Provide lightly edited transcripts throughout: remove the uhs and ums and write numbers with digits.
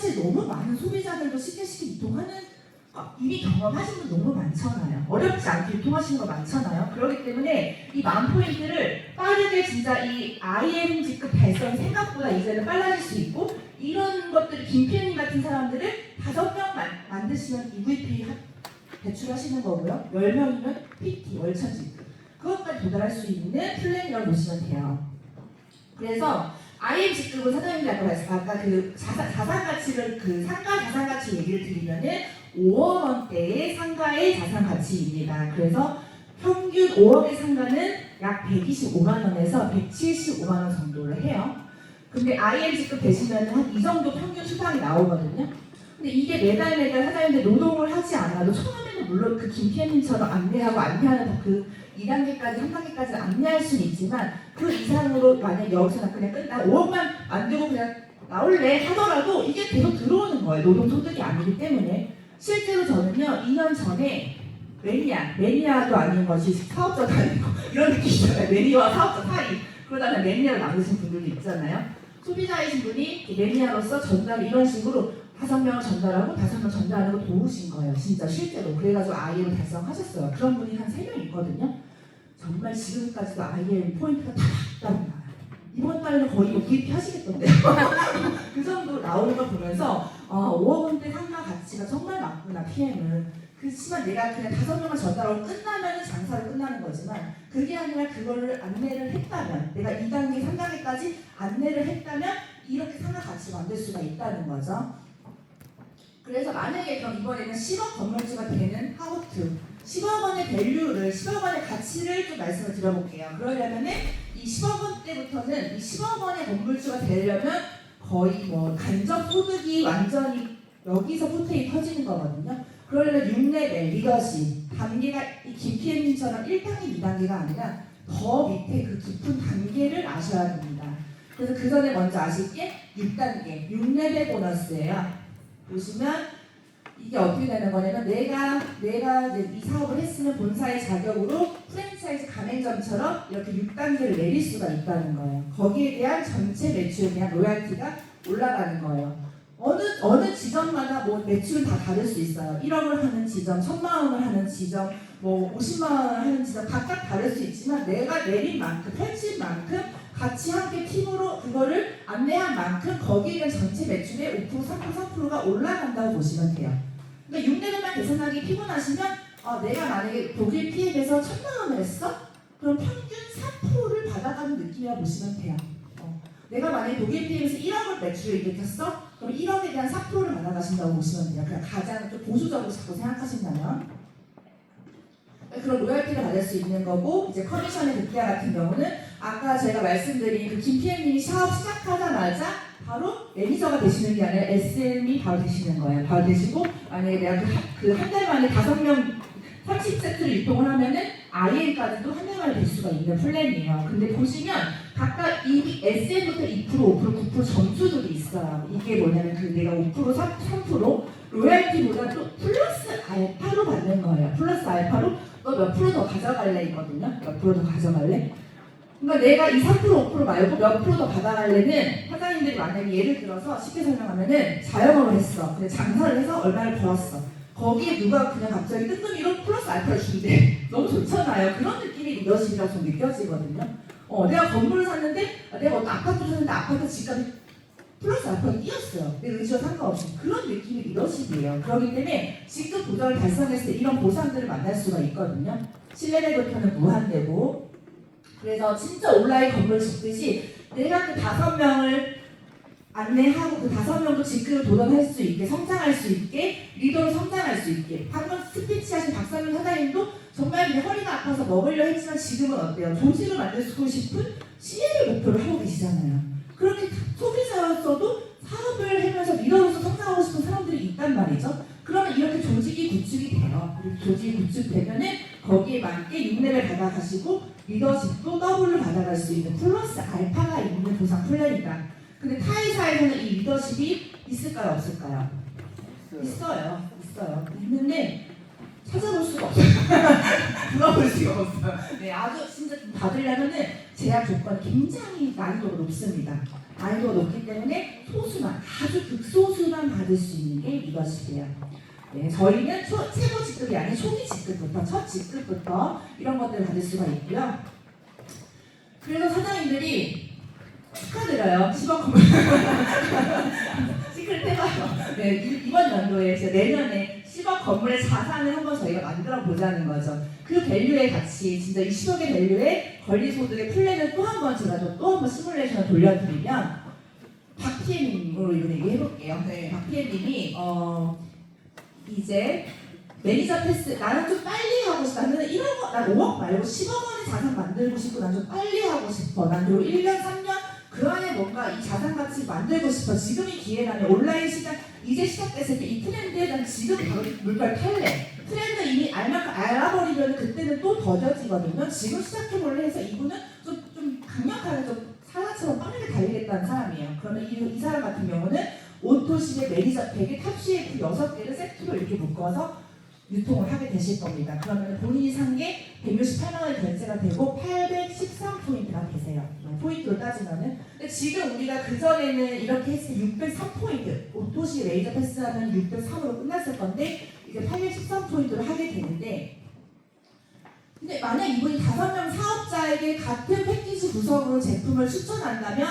사실 너무 많은 소비자들도 쉽게 유통하는 이미 경험하신 분 너무 많잖아요. 어렵지 않게 유통하시는 거 많잖아요. 그렇기 때문에 이 10,000포인트를 빠르게 진짜 이 IMG급 달성이 생각보다 이제는 빨라질 수 있고, 이런 것들을 김PM님 같은 사람들을 5명 만드시면 EVP 배출하시는 거고요. 10명이면 PT, 월천지급. 그것까지 도달할 수 있는 플랜이라고 보시면 돼요. 그래서 IMG급은 사장님이 아까 그 자산가치를 상가 자산가치 얘기를 드리면은 5억 원대의 상가의 자산가치입니다. 그래서 평균 5억의 상가는 약 125만 원에서 175만 원 정도를 해요. 근데 IMG급 되시면 한 이 정도 평균 수당이 나오거든요. 근데 이게 매달 사장님들 노동을 하지 않아도 처음에는 물론 그 김PM님처럼 안내하고 안내하는 그 2단계까지 3단계까지 안내할 수는 있지만 그 이상으로 만약 여기서 나 그냥 나 5억만 안 되고 그냥 나올래 하더라도 이게 계속 들어오는 거예요. 노동소득이 아니기 때문에. 실제로 저는요 2년 전에 매니아도 아닌 것이 사업자도 아니고 이런 느낌이잖아요. 매니아와 사업자 사이. 그러다가 매니아로 남으신 분들도 있잖아요. 소비자이신 분이 매니아로서 전달 이런 식으로 5명을 전달하고 5명 전달하는 거 도우신 거예요. 진짜 실제로. 그래가지고 IM 달성하셨어요. 그런 분이 한 3명 있거든요. 정말 지금까지도 IM 포인트가 다 나와요. 이번 달에는 거의 EVP 하시겠던데요. 그 정도 나오는 걸 보면서 5억 원대 상가 가치가 정말 많구나 PM은. 그렇지만 내가 그냥 5명을 전달하고 끝나면 장사로 끝나는 거지만 그게 아니라 그거를 안내를 했다면 내가 2단계, 3단계까지 안내를 했다면 이렇게 상가 가치 만들 수가 있다는 거죠. 그래서 만약에 그럼 이번에는 10억 건물주가 되는 하우투 10억 원의 밸류를 10억 원의 가치를 좀 말씀을 드려볼게요. 그러려면은 이 10억 원대부터는 이 10억 원의 건물주가 되려면 거의 뭐 간접 소득이 완전히 여기서 포텐이 터지는 거거든요. 그러려면 6레벨 리더십 단계가 이 김PM님처럼 1단계, 2단계가 아니라 더 밑에 그 깊은 단계를 아셔야 됩니다. 그래서 그 전에 먼저 아실 게 6단계, 6레벨 보너스예요. 보시면 이게 어떻게 되는 거냐면 내가 이제 이 사업을 했으면 본사의 자격으로 프랜차이즈 가맹점처럼 이렇게 6단계를 내릴 수가 있다는 거예요. 거기에 대한 전체 매출에 대한 로얄티가 올라가는 거예요. 어느 지점마다 뭐 매출은 다 다를 수 있어요. 1억을 하는 지점, 1,000만 원을 하는 지점, 뭐 50만 원을 하는 지점 각각 다를 수 있지만 내가 내린 만큼, 펼친 만큼 같이 함께 팀으로 그거를 안내한 만큼 거기에 대한 전체 매출의 5%, 3%, 4%가 올라간다고 보시면 돼요. 그러니까 6레벨만 계산하기 피곤하시면 내가 만약에 독일 PM에서 1,000만 원을 했어? 그럼 평균 4%를 받아가는 느낌이라고 보시면 돼요. 내가 만약에 독일 PM에서 1억을 매출을 일으켰어? 그럼 1억에 대한 4%를 받아가신다고 보시면 돼요. 그냥 가장 좀 보수적으로 자꾸 생각하신다면. 그런 로열티를 받을 수 있는 거고, 이제 커미션의 극대화 같은 경우는 아까 제가 말씀드린 그 김PM님이 사업 시작하자마자 바로 매니저가 되시는 게 아니라 SM이 바로 되시는 거예요. 바로 되시고, 만약에 내가 그 한 달 만에 5명 30세트를 유통을 하면은 IM까지도 한 달 만에 될 수가 있는 플랜이에요. 근데 보시면 각각 이 SM부터 2%, 5%, 9% 점수들이 있어요. 이게 뭐냐면 그 내가 5%, 3% 로얄티보다 또 플러스 알파로 받는 거예요. 플러스 알파로 너 몇 프로 더 가져갈래 있거든요. 몇 프로 더 가져갈래? 그러니까 내가 이 3%, 5% 말고 몇 프로 더 받아갈래는 사장님들이 만약에 예를 들어서 쉽게 설명하면은 자영업을 했어. 근데 장사를 해서 얼마를 벌었어. 거기에 누가 그냥 갑자기 뜬금이로 플러스 알파를 준대. 너무 좋잖아요. 그런 느낌이 리더십이라고 좀 느껴지거든요. 내가 건물을 샀는데 내가 어떤 아파트를 샀는데 아파트 집값이 플러스 알파가 뛰었어요. 내 의지와 상관없이. 그런 느낌이 리더십이에요. 그렇기 때문에 직급 도전을 달성했을 때 이런 보상들을 만날 수가 있거든요. 신뢰대부터는 무한대고. 그래서 진짜 온라인 건물 짓듯이 내가 그 5명을 안내하고 그 5명도 직급을 도전할 수 있게, 성장할 수 있게, 리더로 성장할 수 있게. 방금 스피치 하신 박상민 사장님도 정말 그냥 허리가 아파서 먹으려 했지만 지금은 어때요? 조직을 만들고 싶은 CL을 목표를 하고 계시잖아요. 그렇게 소비자였어도 사업을 하면서 리더로서 성장하고 싶은 사람들이 있단 말이죠. 그러면 이렇게 조직이 구축이 돼요. 그리고 조직이 구축되면은 거기에 맞게 6레벨 받아가시고 리더십도 더블로 받아갈 수 있는 플러스 알파가 있는 보상 플랜이다. 근데 타이사에서는 이 리더십이 있을까요? 없을까요? 있어요. 있는데 찾아볼 수가 없어요. 물어볼 수가 없어요. 네, 아주 진짜 좀 받으려면은 제약 조건이 굉장히 난이도가 높습니다. 난이도가 높기 때문에 소수만, 아주 극소수만 받을 수 있는 게 이것이에요. 네, 저희는 최고 직급이 아닌 초기 직급부터, 첫 직급부터 이런 것들을 받을 수가 있고요. 그래서 사장님들이 축하드려요. 10억 건물 시크릿 해봐요. 네, 이번 연도에 내년에 10억 건물의 자산을 한번 저희가 만들어 보자는 거죠. 그 밸류의 가치, 진짜 이 10억의 밸류의 권리소득의 플랜을 또 한 번 제가 또 한 번 시뮬레이션을 돌려드리면 박PM님으로 이거 얘기해볼게요. 네, 박PM님이 이제 매니저 패스, 나는 좀 빨리 하고 싶다. 나는 이런 거, 난 5억 말고 10억 원의 자산 만들고 싶고, 난 좀 빨리 하고 싶어. 난 그리고 1년, 3년 그 안에 뭔가 이 자산 가치 만들고 싶어. 지금이 기회라면 온라인 시장 이제 시작됐을 때 이 트렌드에 난 지금 바로 물결 탈래. 트렌드 이미 알아버리면 그때는 또 더뎌지거든요. 지금 시작해볼래 해서 이분은 좀 강력하게 좀 사람처럼 빠르게 달리겠다는 사람이에요. 그러면 이 사람 같은 경우는 오토시의 매니저 팩에 탑시의 그 6개를 세트로 이렇게 묶어서 유통을 하게 되실 겁니다. 그러면 본인이 산 게 168만 원이 결제가 되고 813포인트가 되세요. 포인트로 따지면은. 근데 지금 우리가 그전에는 이렇게 했을 때 603포인트, 오토시 레이저 패스하면 603으로 끝났을 건데 이제 813포인트로 하게 되는데, 근데 만약 이분이 5명 사업자에게 같은 패키지 구성으로 제품을 추천한다면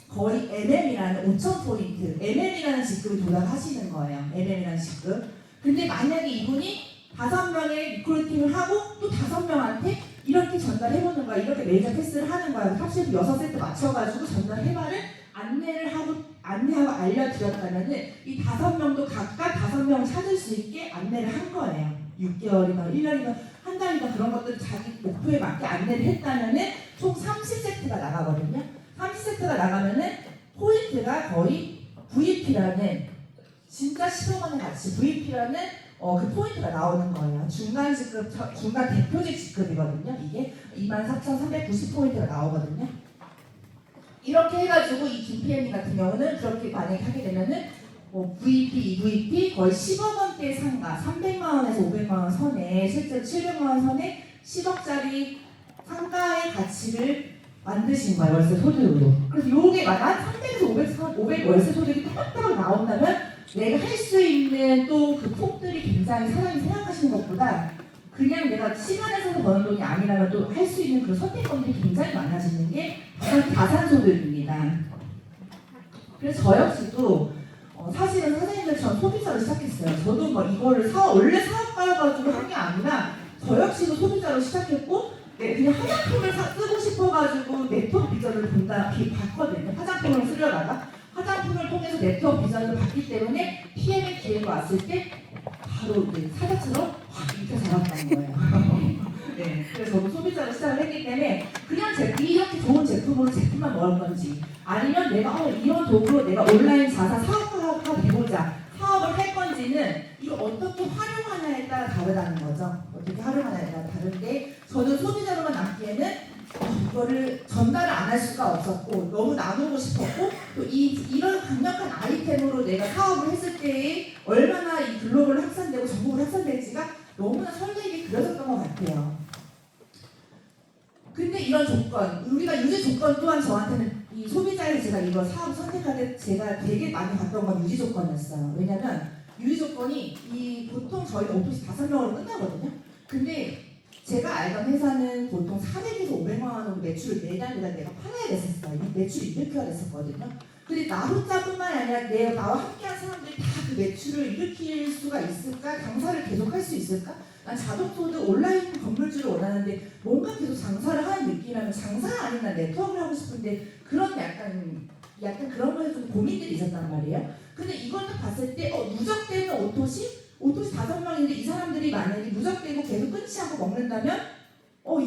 거의 MM이라는 5,000포인트, MM이라는 직급이 도달하시는 거예요. MM이라는 직급. 근데 만약에 이분이 5명의 리크루팅을 하고 또 5명한테 이렇게 전달해보는 거야. 이렇게 메이저 패스를 하는 거야. 탑시프 6세트 맞춰가지고 전달해봐를 안내하고 알려드렸다면은 이 5명도 각각 5명을 찾을 수 있게 안내를 한 거예요. 6개월이나 1년이나 한 달이나 그런 것들을 자기 목표에 맞게 안내를 했다면은 총 30세트가 나가거든요. 30세트가 나가면은 포인트가 거의 VP라는 진짜 10억 원의 가치 VP라는 그 포인트가 나오는 거예요. 중간 직급, 중간 대표직 직급이거든요. 이게 24,390포인트가 나오거든요. 이렇게 해가지고 이 김PM 같은 경우는 그렇게 만약에 하게 되면은 VP, EVP 거의 10억 원대의 상가, 300만 원에서 500만 원 선에 실제로 700만 원 선에 10억짜리 상가의 가치를 만드신 거예요. 월세 소득으로. 그래서 요게 한 300에서 500 월세 소득이 딱딱 나온다면 내가 할 수 있는 또 그 폭들이 굉장히 사람이 생각하시는 것보다 그냥 내가 시간에서 버는 돈이 아니라면 또 할 수 있는 그 선택권들이 굉장히 많아지는 게 자산소득입니다. 그래서 저 역시도 사실은 사장님들처럼 소비자로 시작했어요. 저도 뭐 이거를 원래 사업가여가지고 한 게 아니라 저 역시도 소비자로 시작했고 그냥 화장품을 쓰고 싶어가지고 네트워크 비전을 봤거든요. 화장품을 쓰려다가 화장품을 통해서 네트워크 비전을 봤기 때문에 PM의 기회가 왔을 때 바로 사자처럼 확 이렇게 잡았던 거예요. 네, 그래서 저도 소비자로 시작을 했기 때문에 그냥 이렇게 좋은 제품으로 제품만 먹을 건지 아니면 내가 이런 도구로 내가 온라인 자사 사업화가 되고자 사업을 할 건지는 이거 어떻게 활용하냐에 따라 다르다는 거죠. 어떻게 활용하냐에 따라 다른데 저는 소비자로만 남기에는 이거를 전달을 안 할 수가 없었고 너무 나누고 싶었고 또 이런 강력한 아이템으로 내가 사업을 했을 때에 얼마나 이 글로벌로 확산되고 전국으로 확산될지가 너무나 설레게 그려졌던 것 같아요. 근데 이런 조건, 우리가 유지 조건 또한 저한테는 이 소비자에서 제가 이거 사업 선택할 때 제가 되게 많이 봤던 건 유지 조건이었어요. 왜냐면 유지 조건이 보통 저희가 오토시 5명으로 끝나거든요. 근데 제가 알던 회사는 보통 400에서 500만 원으로 매출을 매달 내가 팔아야 됐었어요. 매출이 일으켜야 됐었거든요. 근데 나 혼자뿐만 아니라 나와 함께한 사람들이 다 그 매출을 일으킬 수가 있을까? 장사를 계속 할 수 있을까? 난 자동소득 온라인 건물주를 원하는데 뭔가 계속 장사를 하는 느낌이라면 장사가 아닌 난 네트워크를 하고 싶은데 그런 약간 그런 거에 좀 고민들이 있었단 말이에요. 근데 이걸 딱 봤을 때 누적되는 오토시 5명인데 이 사람들이 만약에 누적되고 계속 끊지 않고 먹는다면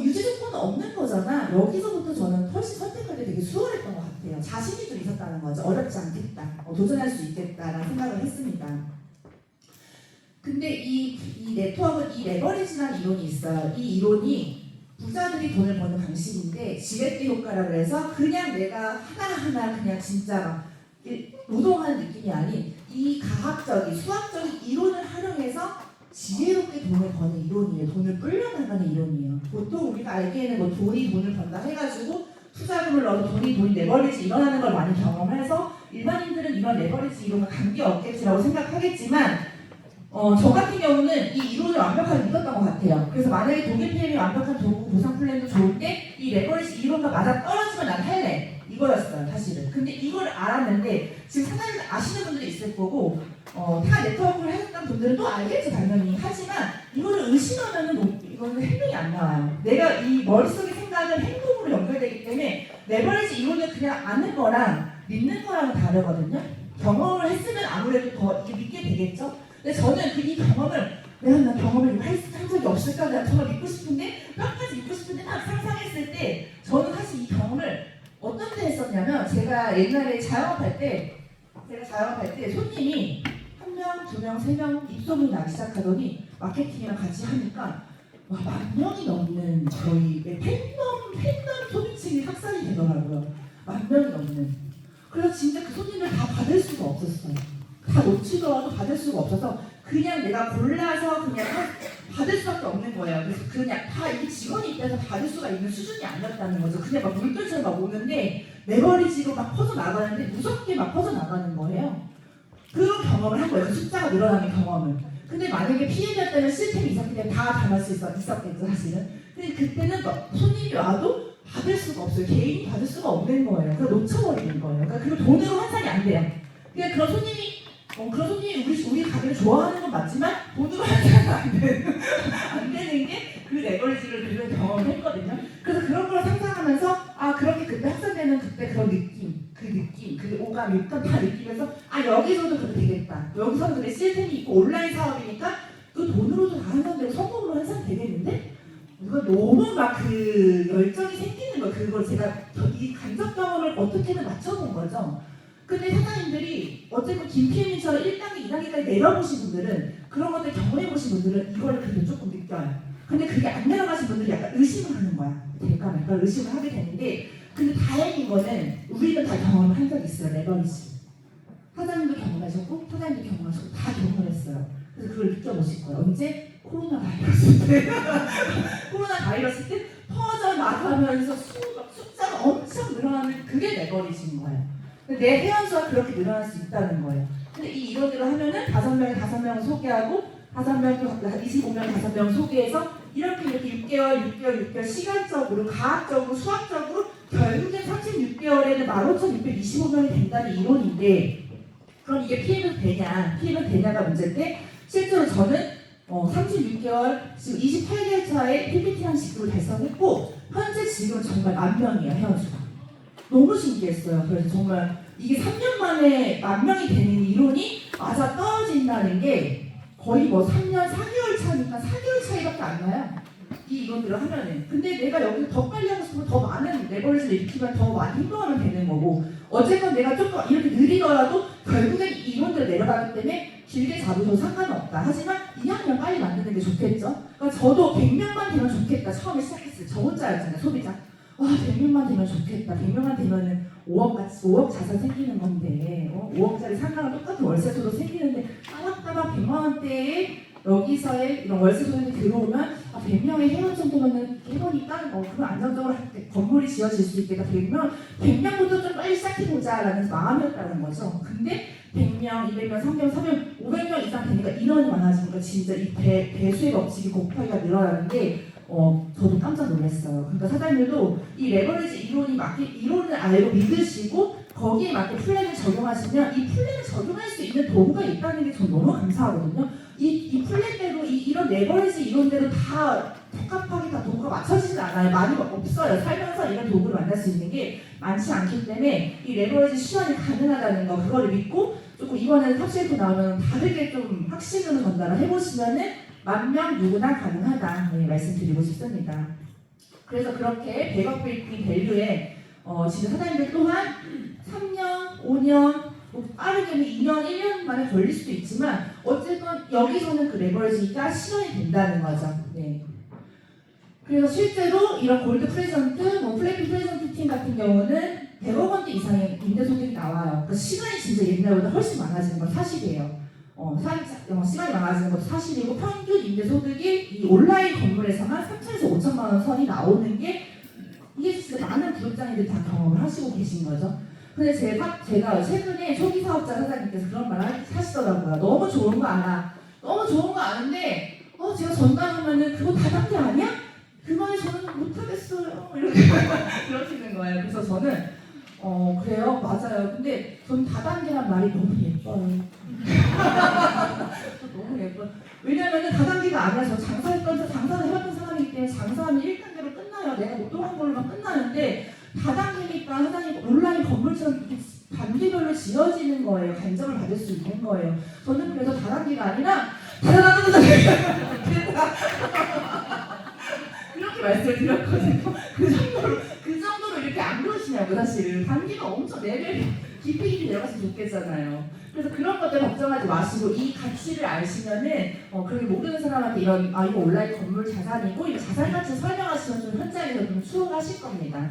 유지 조건은 없는 거잖아. 여기서부터 저는 훨씬 선택할 때 되게 수월했던 것 같아요. 자신이 좀 있었다는 거죠. 어렵지 않겠다. 도전할 수 있겠다라는 생각을 했습니다. 근데 이 네트워크는 이 레버리지라는 이론이 있어요. 이 이론이 부자들이 돈을 버는 방식인데 지렛대 효과라고 해서 그냥 내가 하나하나 그냥 진짜 막 노동하는 느낌이 아닌 이 과학적인 수학적인 이론을 활용해서 지혜롭게 돈을 버는 이론이에요. 돈을 불려나가는 이론이에요. 보통 우리가 알기에는 뭐 돈을 번다 해가지고 투자금을 넣어서 돈이 레버리지 일어나는 걸 많이 경험해서 일반인들은 이런 레버리지 이론과 관계없겠지라고 생각하겠지만 저 같은 경우는 이 이론을 완벽하게 믿었던 것 같아요. 그래서 만약에 독일 PM이 완벽한 도구 보상 플랜도 좋은데 이 레버리지 이론과 맞아 떨어지면 난 할래 이거였어요 사실은. 근데 이걸 알았는데 지금 사장님 아시는 분들이 있을 거고 타 네트워크를 했던 분들은 또 알겠죠 당연히. 하지만 이거를 의심하면은 이거는 행동이 안 나와요. 내가 이 머릿속의 생각은 행동으로 연결되기 때문에 레버리지 이론을 그냥 아는 거랑 믿는 거랑은 다르거든요. 경험을 했으면 아무래도 더 이게 믿게 되겠죠. 근데 저는 이 경험을 내가 나 경험을 한 적이 없을까? 내가 정말 믿고 싶은데 몇 가지 믿고 싶은데 막 상상했을 때 저는 사실 이 경험을 어떤 데 했었냐면 제가 옛날에 자영업할 때 손님이 1명, 2명, 3명 입소문이 나기 시작하더니 마케팅이랑 같이 하니까 와, 10,000명이 넘는 저희 팬덤 소비층이 확산이 되더라고요. 10,000명이 넘는. 그래서 진짜 그 손님을 다 받을 수가 없었어요. 다 놓치더라도 받을 수가 없어서 그냥 내가 골라서 그냥 받을 수밖에 없는 거예요. 그래서 그냥 다 이 직원이 입장에서 받을 수가 있는 수준이 아니었다는 거죠. 그냥 막 물결처럼 막 오는데 레버리지로 막 퍼져나가는데 무섭게 막 퍼져나가는 거예요. 그런 경험을 한 거예요. 숫자가 늘어나는 경험을. 근데 만약에 PM이었다면 시스템이 있었기 때문에 다 담을 수 있었겠죠 사실은. 근데 그때는 손님이 와도 받을 수가 없어요. 개인이 받을 수가 없는 거예요. 그래서 놓쳐버리는 거예요. 그러니까 그리고 돈으로 환산이 안 돼요. 그냥 그런 손님이 우리 가게를 좋아하는 건 맞지만 돈으로 환산이 안 되는 게 그 레버리지를 그런 경험을 했거든요. 그래서 그런 걸 상상하면서 그렇게 그때 학생되는 그때 그런 느낌, 그 오감, 육감 다 느끼면서 여기서도 그렇게 되겠다. 여기서는 근데 시스템이 있고 온라인 사업이니까 그 돈으로도 다 환산되고 성공으로 환산되겠는데? 이거 너무 막 그 열정이 생기는 거예요. 그걸 제가 이 간접 경험을 어떻게든 맞춰본 거죠. 근데 사장님들이 어쨌든 김PM님처럼 1단계, 2단계까지 내려보신 분들은 그런 것들 경험해보신 분들은 이거를 그래도 조금 느껴요. 근데 그게 안 내려가신 분들이 약간 의심을 하는 거야. 될까 말까 의심을 하게 되는데 근데 다행인 거는 우리는 다 경험을 한 적이 있어요. 레버리지. 사장님도 경험하셨고 사장님도 경험하셨고 다 경험했어요. 그래서 그걸 느껴보실 거예요. 언제? 코로나 바이러스 때. 코로나 바이러스 때 퍼져나가면서 숫자가 엄청 늘어나는 그게 레버리지인 거예요. 내 회원수가 그렇게 늘어날 수 있다는 거예요. 근데 이 이론대로 하면은 5명을 소개하고 25명 5명 소개해서 이렇게 6개월 시간적으로 과학적으로 수학적으로 결국엔 36개월에는 15,625명이 된다는 이론인데 그럼 이게 PM은 되냐가 문제인데 실제로 저는 36개월 지금 28개월 차에 PPT랑 직급을 달성했고 현재 지금 정말 10,000명이에요 회원수가. 너무 신기했어요. 그래서 정말 이게 3년 만에 10,000명이 되는 이론이 맞아 떨어진다는 게 거의 3년 4개월 차니까 4개월 차이밖에 안 나요. 이 이론들을 하면은. 근데 내가 여기서 더 빨리 하고 싶으면 더 많은 레버리지를 일으키면 더 많이 행동하면 되는 거고 어쨌건 내가 조금 이렇게 느리더라도 결국엔 이 이론들을 내려가기 때문에 길게 잡으셔도 상관없다. 하지만 2학년 빨리 만드는 게 좋겠죠. 그러니까 저도 100명만 되면 좋겠다. 처음에 시작했어요. 저 혼자였잖아요. 소비자. 100명만 되면 좋겠다. 100명만 되면은 5억 자산 생기는 건데 5억짜리 상가랑 똑같은 월세소도 생기는데 따박따박 100만 원대에 여기서의 이런 월세소득이 들어오면 100명의 회원 정도면은 해보니까 그건 안정적으로 건물이 지어질 수 있겠다. 100명부터 좀 빨리 시작해보자라는 마음이었다는 거죠. 근데 100명, 200명, 300명, 400명, 500명 이상 되니까 인원이 많아지니까 진짜 이 배수의 법칙이 곱하기가 늘어나는 게 저도 깜짝 놀랐어요. 그러니까 사장님들도 이 레버리지 이론을 알고 믿으시고 거기에 맞게 플랜을 적용하시면 이 플랜을 적용할 수 있는 도구가 있다는 게 전 너무 감사하거든요. 이 플랜대로 이런 레버리지 이론대로 다 적합하게 다 도구가 맞춰지진 않아요. 많이 없어요. 살면서 이런 도구를 만날 수 있는 게 많지 않기 때문에 이 레버리지 시연이 가능하다는 거 그거를 믿고 조금 이번에는 탑7 나오면 다르게 좀 확신으로 전달을 해보시면은 10,000명 누구나 가능하다 말씀드리고 싶습니다. 그래서 그렇게 100억 브레이킹 밸류에 지금 사장님들 또한 3년, 5년, 빠르게는 2년, 1년 만에 걸릴 수도 있지만 어쨌든 여기서는 그 레버리지가 실현이 된다는 거죠. 네. 그래서 실제로 이런 골드 프레젠트, 플래팅 프레젠트 팀 같은 경우는 100억 원대 이상의 임대소득이 나와요. 그러니까 시간이 진짜 옛날보다 훨씬 많아지는 건 사실이에요. 시간이 많아지는 것도 사실이고 평균 임대소득이 이 온라인 건물에서만 3천에서 5천만 원 선이 나오는 게 이게 진짜 많은 구독자님들이 다 경험을 하시고 계신 거죠. 근데 제가 최근에 초기 사업자 사장님께서 그런 말을 하시더라고요. 너무 좋은 거 알아. 너무 좋은 거 아는데 제가 전담하면은 그거 다단계 아니야? 그 말에 저는 못하겠어요. 이렇게 그러시는 거예요. 그래서 저는 그래요? 맞아요. 근데 전 다단계란 말이 너무 예뻐요. 너무 예뻐요. 왜냐면은 다단계가 아니라 저 장사를 해봤던 사람이기 때문에 장사하면 1단계로 끝나요. 내가 못 동한 걸로만 끝나는데 다단계니까 사장님 온라인 건물처럼 이렇게 단계별로 지어지는 거예요. 간접을 받을 수 있는 거예요. 저는 그래서 다단계가 아니라 그렇게 말씀을 드렸거든요. 그 정도로 이렇게 안 그러시냐고 사실은. 단계가 엄청 레벨이 깊이 내려갔으면 좋겠잖아요. 그래서 그런 것들 걱정하지 마시고 이 가치를 아시면은 그렇게 모르는 사람한테 이거 온라인 건물 자산이고 이 자산 가치 설명하시면 좀 현장에서 좀 추억하실 겁니다.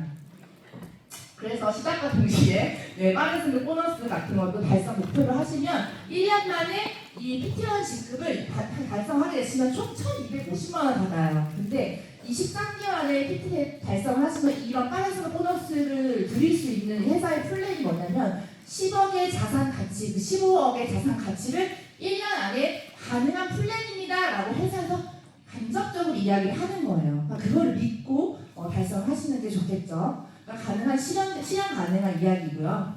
그래서 시작과 동시에 빠른 승급 보너스 같은 것도 달성 목표를 하시면 1년 만에 이 PT1 직급을 달성하게 되시면 총 1,250만 원 받아요. 근데 23개월 안에 PT 달성을 하시면 이런 빠른 승급 보너스를 드릴 수 있는 회사의 플랜이 뭐냐면 10억의 자산 가치, 그 15억의 자산 가치를 1년 안에 가능한 플랜입니다 라고 회사에서 간접적으로 이야기를 하는 거예요. 그러니까 그걸 믿고 달성하시는 게 좋겠죠. 그러니까 가능한 실현 가능한 이야기고요.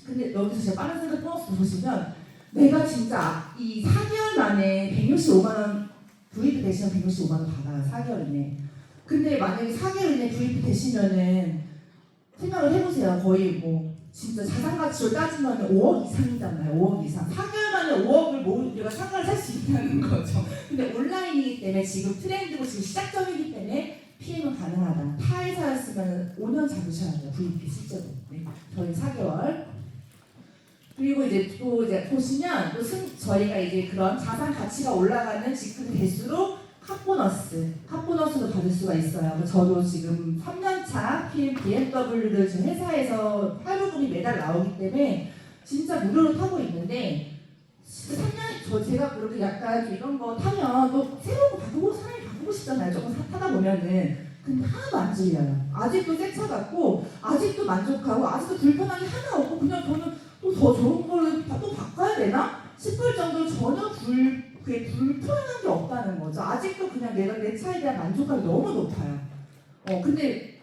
근데 여기서 제가 빠른 승급 보너스 보시면 내가 진짜 이 4개월 만에 165만 원 구입 되시면 165만 원 받아요. 4개월 이내. 근데 만약에 4개월 이내 구입 되시면은 생각을 해보세요. 거의 뭐 진짜 자산 가치로 따지면 5억 이상이잖아요. 5억 이상. 4개월 만에 5억을 우리가 상가를 살 수 있다는 거죠. 근데 온라인이기 때문에 지금 트렌드고 지금 시작점이기 때문에 PM은 가능하다. 타 회사였으면 5년 잡으셔야 돼요. VP 실제로. 네. 저희 4개월. 그리고 이제 보시면 저희가 이제 그런 자산 가치가 올라가는 직급이 될수록 카보너스도 받을 수가 있어요. 저도 지금 3년차 BMW를 지금 회사에서 할부금이 매달 나오기 때문에 진짜 무료로 타고 있는데 3년 제가 그렇게 약간 이런 거 타면 또 새로운 거 사람이 바꾸고 싶잖아요. 조금 타다 보면은. 근데 하나도 안 질려요. 아직도 새 차 같고 아직도 만족하고 아직도 불편한 게 하나 없고 그냥 저는 또 더 좋은 걸로 또 바꿔야 되나 싶을 정도로 전혀 불편한 게 없다는 거죠. 아직도 그냥 내 차에 대한 만족감이 너무 높아요. 근데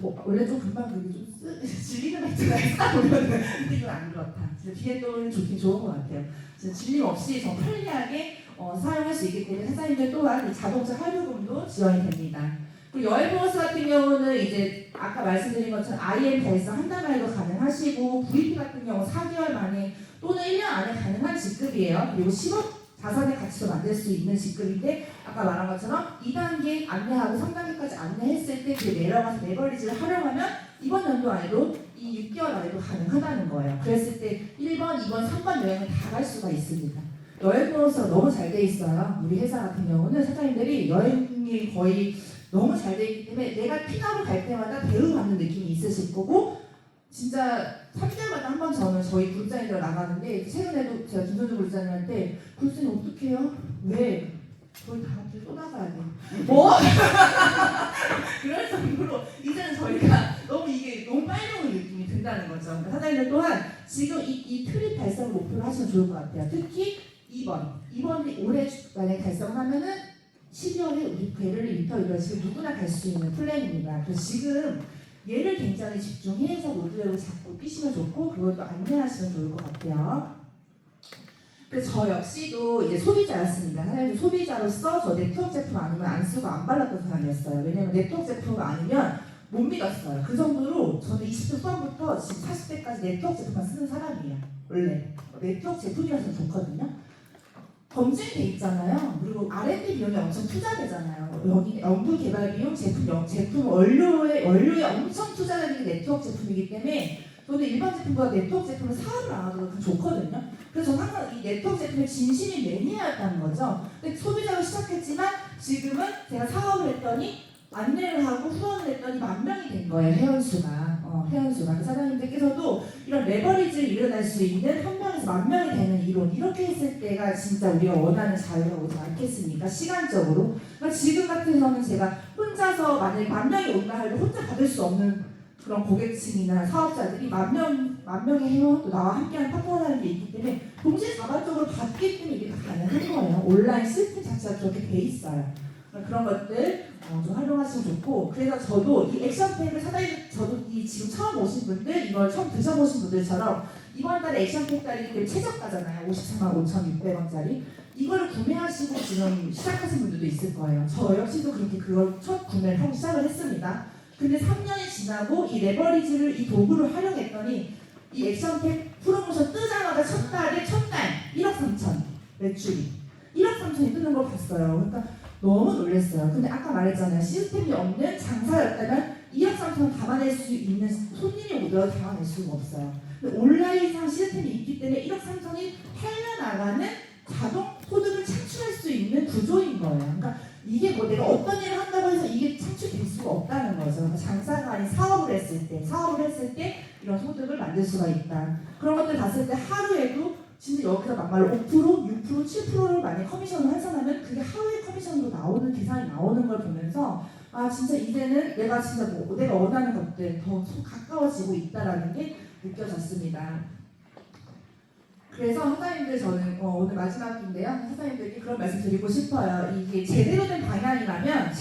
원래 좀 금방 그게 좀 질리는 말투가 사보면은 근데 이건 안 그렇다. 진짜 BMW는 좋긴 좋은 것 같아요. 진짜 질림 없이 더 편리하게 사용할 수 있기 때문에 사장님들 또한 자동차 할부금도 지원이 됩니다. 그리고 여행 보너스 같은 경우는 이제 아까 말씀드린 것처럼 IM 달성 한 달 만에도 가능하시고 VP 같은 경우 4개월 만에 또는 1년 안에 가능한 직급이에요. 그리고 10억 자산의 가치도 만들 수 있는 직급인데 아까 말한 것처럼 2단계 안내하고 3단계까지 안내했을 때 그 내려가서 레버리지를 활용하면 이번 연도 안에도 이 6개월 안에도 가능하다는 거예요. 그랬을 때 1번, 2번, 3번 여행을 다 갈 수가 있습니다. 여행 보너스가 너무 잘 돼 있어요. 우리 회사 같은 경우는 사장님들이 여행이 거의 너무 잘 돼 있기 때문에 내가 픽업을 갈 때마다 대우받는 느낌이 있으실 거고 진짜 3개월마다 한 번 저희 그룹장님들 나가는데 최근에도 제가 김선주 그룹장님한테 그룹장님 어떡해요? 왜? 저희 다음 주에 또 나가야 돼. 뭐? 그럴 정도로 이제는 저희가 이게 너무 빨리 오는 느낌이 든다는 거죠. 그러니까 사장님들 또한 지금 이 트립 달성 목표를 하시면 좋을 것 같아요. 특히 2번이 올해 만에 달성하면은 12월에 우리 베를린 인터뷰가 지금 누구나 갈 수 있는 플랜입니다. 그래서 지금 얘를 굉장히 집중해서 로드맵을 잡고 뛰시면 좋고 그것도 안내하시면 좋을 것 같아요. 그래서 저 역시도 이제 소비자였습니다. 사실 소비자로서 저 네트워크 제품 아니면 안 쓰고 안 발랐던 사람이었어요. 왜냐면 네트워크 제품 아니면 못 믿었어요. 그 정도로 저는 20대 후반부터 지금 40대까지 네트워크 제품만 쓰는 사람이에요. 원래 네트워크 제품이라서 좋거든요. 검증돼 있잖아요. 그리고 R&D 비용이 엄청 투자되잖아요. 여기 연구 개발 비용, 제품 원료에 엄청 투자되는 게 네트워크 제품이기 때문에 저는 일반 제품보다 네트워크 제품을 사업을 안 하더라도 더 좋거든요. 그래서 저는 항상 이 네트워크 제품에 진심이 매니아였다는 거죠. 근데 소비자로 시작했지만 지금은 제가 사업을 했더니 안내를 하고 후원을 했더니 10,000명이 된 거예요. 회원수가. 회원수가. 그 사장님들께서도 이런 레버리지를 일어날 수 있는 1명에서 10,000명이 되는 이론 이렇게 했을 때가 진짜 우리가 원하는 자유가 오지 않겠습니까? 시간적으로. 그러니까 지금 같은 경우는 제가 혼자서 만약에 10,000명이 온다 해도 혼자 받을 수 없는 그런 고객층이나 사업자들이 만 명의 회원 또 나와 함께하는 파트너라는 게 있기 때문에 동시다발적으로 받기 때문에 이게 다 가능한 거예요. 온라인 시스템 자체가 그렇게 돼 있어요. 그런 것들 좀 활용하시면 좋고, 그래서 저도 이 액션팩을 사다리, 저도 이 지금 처음 오신 분들, 이걸 처음 드셔보신 분들처럼 이번 달에 액션팩 달이기 때문에 최저가잖아요. 54만 5,600원짜리. 이거를 구매하시고 지금 시작하신 분들도 있을 거예요. 저 역시도 그렇게 그걸 첫 구매를 하고 시작을 했습니다. 근데 3년이 지나고 이 레버리지를, 이 도구를 활용했더니 이 액션팩 프로모션 뜨자마자 첫 달에 첫달 1억 3천 매출이 1억 3천이 뜨는 걸 봤어요. 그러니까 너무 놀랐어요. 근데 아까 말했잖아요. 시스템이 없는 장사였다면 2억 3천을 담아낼 수 있는, 손님이 오더라도 담아낼 수가 없어요. 근데 온라인상 시스템이 있기 때문에 1억 3천이 팔려나가는 자동 소득을 창출할 수 있는 구조인 거예요. 그러니까 이게 뭐 내가 어떤 일을 한다고 해서 이게 창출될 수가 없다는 거죠. 그러니까 장사가 아닌 사업을 했을 때 이런 소득을 만들 수가 있다. 그런 것들 봤을 때 하루에도 진짜 여기서 막말로 5%, 6%, 7%를 만약 커미션을 환산하면 그게 하루의 커미션으로 나오는 계산이 나오는 걸 보면서 아 진짜 이제는 내가 진짜 뭐 내가 원하는 것들 더 가까워지고 있다라는 게 느껴졌습니다. 그래서 사장님들 저는 오늘 마지막인데요. 사장님들께 그런 말씀 드리고 싶어요. 이게 제대로 된 방향이라면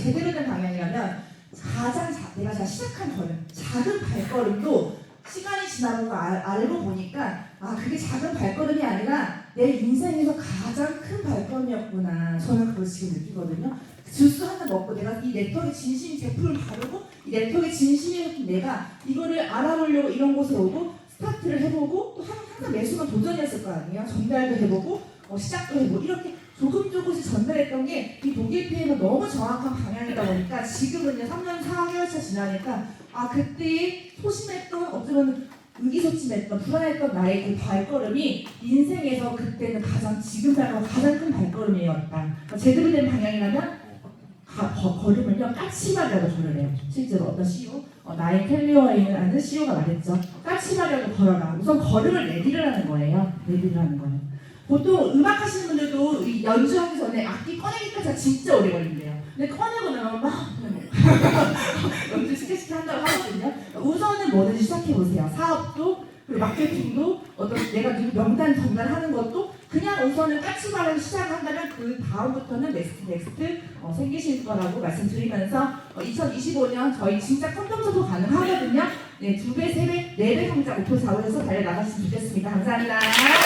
가장 내가 시작한 걸음, 작은 발걸음도 시간이 지나고 알고 보니까 아 그게 작은 발걸음이 아니라 내 인생에서 가장 큰 발걸음이었구나. 저는 그걸 지금 느끼거든요. 주스 하나 먹고 내가 이 네트워크에 진심인 제품을 바르고 이 네트워크에 진심인 내가 이거를 알아보려고 이런 곳에 오고 스타트를 해보고 또 항상 매수가 도전이었을 거 아니에요. 전달도 해보고 시작도 해보고 이렇게 조금씩 전달했던 게 이 독일 피해가 너무 정확한 방향이다 보니까 지금은요 3년 4개월차 지나니까 아 그때 소심했던 어쩌면 의기소침했던 불안했던 나의 그 발걸음이 인생에서 그때는 지금 살아가는 가장 큰 발걸음이었다. 그러니까 제대로 된 방향이라면 걸음을요 까치발이라도 걸으래요. 실제로 어떤 CEO 나인 캘리어에 있는 아는 CEO가 말했죠. 까치발이라도 걸어라. 우선 걸음을 내디르라는 거예요. 보통 음악 하시는 분들도 이 연주하기 전에 악기 꺼내기까지 진짜 오래 걸린대요. 근데 꺼내고 나면 막 연주 시켜시켜 한다고 하거든요. 우선은 뭐든지 시작해보세요. 사업도 그리고 마케팅도 어떤 내가 명단 전달하는 것도 그냥 우선은 까치발로 시작한다면 그 다음부터는 넥스트 생기실 거라고 말씀드리면서 2025년 저희 진짜 컨텐츠도 가능하거든요. 네, 2배, 3배, 4배 성장 목표 잡으셔서 달려나갔으면 좋겠습니다. 감사합니다.